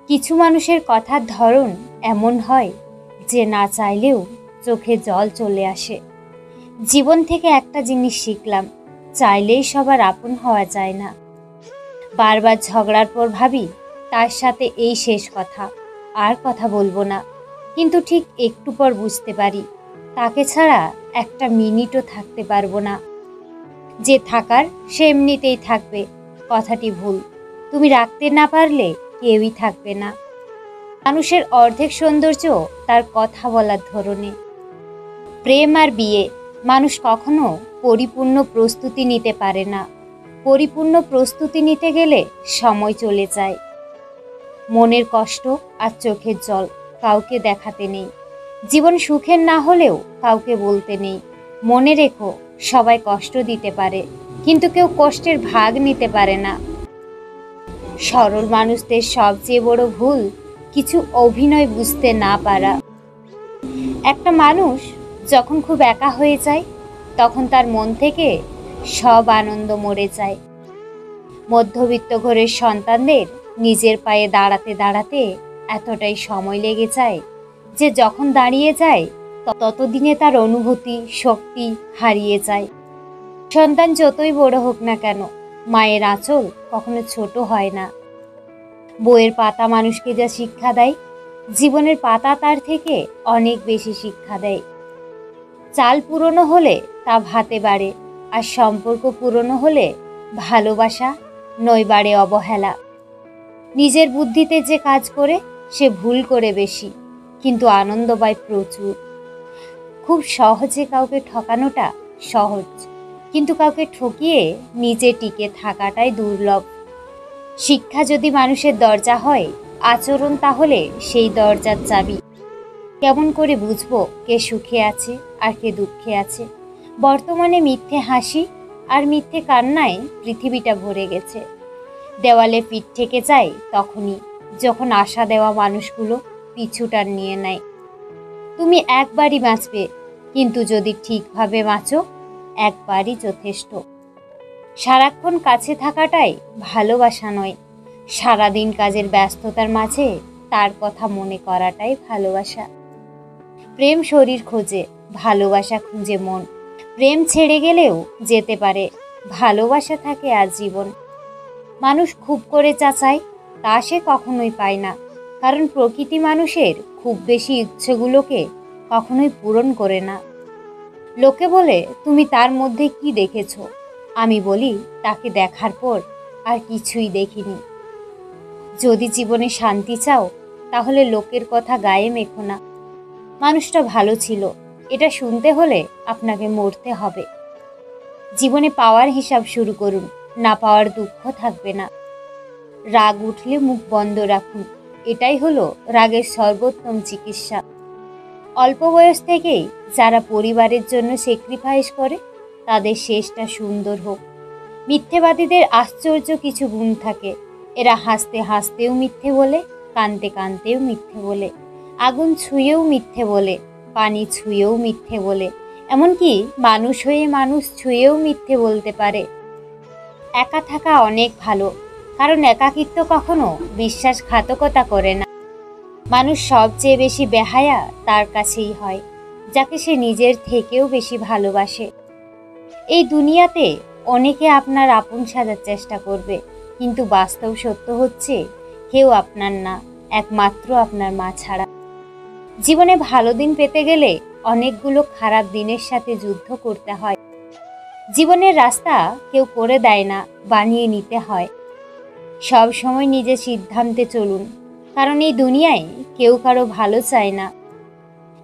কিছু মানুষের কথার ধরন এমন হয় যে না চাইলেও চোখে জল চলে আসে। জীবন থেকে একটা জিনিস শিখলাম, চাইলেই সবার আপন হওয়া যায় না। বারবার ঝগড়ার পর ভাবি তার সাথে এই শেষ কথা, আর কথা বলবো না। কিন্তু ঠিক একটু পর বুঝতে পারি তাকে ছাড়া একটা মিনিটও থাকতে পারবো না। যে থাকার সে এমনিতেই থাকবে, কথাটি ভুল। তুমি রাখতে না পারলে কেউই থাকবে না। মানুষের অর্ধেক সৌন্দর্য তার কথা বলার ধরনে। প্রেম আর বিয়ে, মানুষ কখনো পরিপূর্ণ প্রস্তুতি নিতে পারে না। পরিপূর্ণ প্রস্তুতি নিতে গেলে সময় চলে যায়। মনের কষ্ট আর চোখের জল কাউকে দেখাতে নেই। জীবন সুখের না হলেও কাউকে বলতে নেই। মনে রেখো, সবাই কষ্ট দিতে পারে, কিন্তু কেউ কষ্টের ভাগ নিতে পারে না। সরল মানুষদের সবচেয়ে বড় ভুল কিছু অভিনয় বুঝতে না পারা। একটা মানুষ যখন খুব একা হয়ে যায় তখন তার মন থেকে সব আনন্দ মরে যায়। মধ্যবিত্ত ঘরের সন্তানদের নিজের পায়ে দাঁড়াতে দাঁড়াতে এতটাই সময় লেগে যায় যে যখন দাঁড়িয়ে যায় ততদিনে তার অনুভূতি শক্তি হারিয়ে যায়। সন্তান যতই বড় হোক না কেন, মায়ের আঁচল কখনো ছোট হয় না। বইয়ের পাতা মানুষকে যা শিক্ষা দেয়, জীবনের পাতা তার থেকে অনেক বেশি শিক্ষা দেয়। চাল পুরনো হলে তা ভাতে বাড়ে, আর সম্পর্ক পুরনো হলে ভালোবাসা নয় বাড়ে অবহেলা। নিজের বুদ্ধিতে যে কাজ করে সে ভুল করে বেশি, কিন্তু আনন্দ পায় প্রচুর। খুব সহজে কাউকে ঠকানোটা সহজ, কিন্তু কাউকে ঠকিয়ে নিজে টিকে থাকাটাই দুর্লভ। শিক্ষা যদি মানুষের দরজা হয়, আচরণ তাহলে সেই দরজার চাবি। কেমন করে বুঝবো কে সুখে আছে আর কে দুঃখে আছে? বর্তমানে মিথ্যে হাসি আর মিথ্যে কান্নায় পৃথিবীটা ভরে গেছে। দেওয়ালে পিঠ থেকে যায় তখনই যখন আশা দেওয়া মানুষগুলো পিছুটা নিয়ে নেয়। তুমি একবারই বাঁচবে, কিন্তু যদি ঠিকভাবে বাঁচো, একবারই যথেষ্ট। সারাক্ষণ কাছে থাকাটাই ভালোবাসা নয়, সারাদিন কাজের ব্যস্ততার মাঝে তার কথা মনে করাটাই ভালোবাসা। প্রেম শরীর খোঁজে, ভালোবাসা খুঁজে মন। প্রেম ছেড়ে গেলেও যেতে পারে, ভালোবাসা থাকে আজীবন। মানুষ খুব করে চাচায়, তা সে কখনোই পায় না, কারণ প্রকৃতি মানুষের খুব বেশি ইচ্ছেগুলোকে কখনোই পূরণ করে না। লোকে বলে তুমি তার মধ্যে কি দেখেছো? আমি বলি তাকে দেখার পর আর কিছুই দেখিনি। যদি জীবনে শান্তি চাও, তাহলে লোকের কথা গায়ে মেখো না। মানুষটা ভালো ছিল, এটা শুনতে হলে আপনাকে মরতে হবে। জীবনে পাওয়ার হিসাব শুরু করুন, না পাওয়ার দুঃখ থাকবে না। রাগ উঠলে মুখ বন্ধ রাখুন, এটাই হলো রাগের সর্বোত্তম চিকিৎসা। অল্প বয়স থেকেই যারা পরিবারের জন্য স্যাক্রিফাইস করে তাদের শেষটা সুন্দর হোক। মিথ্যেবাদীদের আশ্চর্য কিছু গুণ থাকে। এরা হাসতে হাসতেও মিথ্যে বলে, কাঁদতে কাঁদতেও মিথ্যে বলে, আগুন ছুঁয়েও মিথ্যে বলে, পানি ছুঁয়েও মিথ্যে বলে, এমনকি মানুষ হয়ে মানুষ ছুঁয়েও মিথ্যে বলতে পারে। একা থাকা অনেক ভালো, কারণ একাকিত্ব কখনো বিশ্বাসঘাতকতা করে না। মানুষ সবচেয়ে বেশি বেহায়া তার কাছেই হয়, যাকে সে নিজের থেকেও বেশি ভালোবাসে। এই দুনিয়াতে অনেকে আপনার আপন সাজার চেষ্টা করবে, কিন্তু বাস্তব সত্য হচ্ছে কেউ আপনার না, একমাত্র আপনার মা ছাড়া। জীবনে ভালো দিন পেতে গেলে অনেকগুলো খারাপ দিনের সাথে যুদ্ধ করতে হয়। জীবনের রাস্তা কেউ করে দেয় না, বানিয়ে নিতে হয়। সব সময় নিজের সিদ্ধান্তে চলুন, কারণ এই দুনিয়ায় কেউ কারো ভালো চায় না।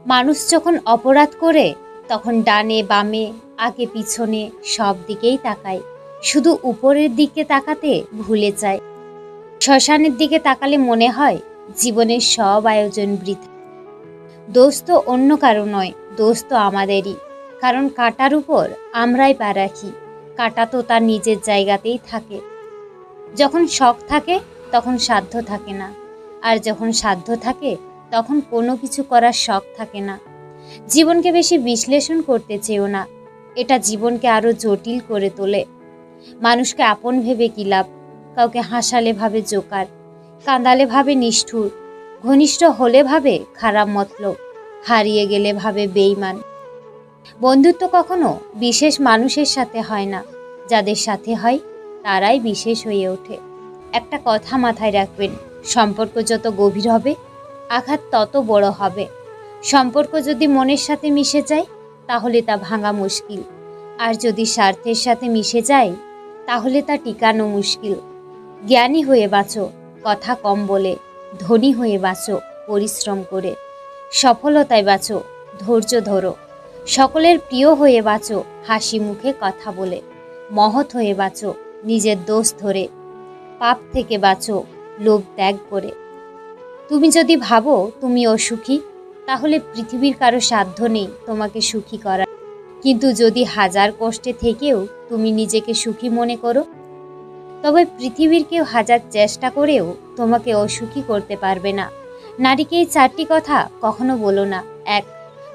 মানুষ যখন অপরাধ করে তখন ডানে বামে আগে পিছনে সব দিকেই তাকায়, শুধু উপরের দিকে তাকাতে ভুলে যায়। শ্মশানের দিকে তাকালে মনে হয় জীবনের সব আয়োজন বৃথা। দোষ তো অন্য কারো নয়, দোষ তো আমাদেরই, কারণ কাঁটার উপর আমরাই পা রাখি। কাঁটা তো তার নিজের জায়গাতেই থাকে। যখন শখ থাকে তখন সাধ্য থাকে না, আর যখন সাধ্য থাকে তখন কোনো কিছু করার শখ থাকে না। জীবনকে বেশি বিশ্লেষণ করতে চেও না, এটা জীবনকে আরো জটিল করে তোলে। মানুষকে আপন ভেবে কি লাভ? কাউকে হাসালে ভাবে জোকার, কাঁদালে ভাবে নিষ্ঠুর, ঘনিষ্ঠ হলে ভাবে খারাপ মতলব, হারিয়ে গেলে ভাবে বেইমান। বন্ধুত্ব কখনো বিশেষ মানুষের সাথে হয় না, যাদের সাথে হয় তারাই বিশেষ হয়ে ওঠে। একটা কথা মাথায় রাখবেন, সম্পর্ক যত গভীর হবে আঘাত তত বড় হবে। সম্পর্ক যদি মনের সাথে মিশে যায় তাহলে তা ভাঙা মুশকিল, আর যদি স্বার্থের সাথে মিশে যায় তাহলে তা টিকানো মুশকিল। জ্ঞানী হয়ে বাঁচো কথা কম বলে, ধনী হয়ে বাঁচো পরিশ্রম করে, সফলতায় বাঁচো ধৈর্য ধরো, সকলের প্রিয় হয়ে বাঁচো হাসি মুখে কথা বলে, মহৎ হয়ে বাঁচো নিজের দোষ ধরে, পাপ থেকে বাঁচো লোভ ত্যাগ করে। তুমি যদি ভাবো তুমি অসুখী, তাহলে পৃথিবীর কারো সাধ্য নেই তোমাকে সুখী করার। কিন্তু যদি হাজার কষ্টে থেকেও তুমি নিজেকে সুখী মনে করো, তবে পৃথিবীর কেউ হাজার চেষ্টা করেও তোমাকে অসুখী করতে পারবে না। নারীকে এই 4টি কথা কখনো বলো না। 1.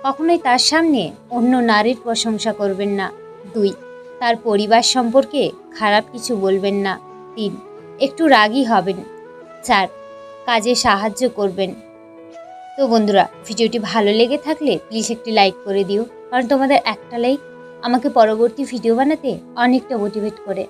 কখনোই তার সামনে অন্য নারীর প্রশংসা করবেন না। 2. তার পরিবার সম্পর্কে খারাপ কিছু বলবেন না। 3. একটু রাগী হবেন। 4. কাজে সাহায্য করবেন। তো বন্ধুরা, ভিডিওটি ভালো লেগে থাকলে প্লিজ একটি লাইক করে দিও, কারণ তোমাদের একটা লাইক আমাকে পরবর্তী ভিডিও বানাতে অনেকটা মোটিভেট করে।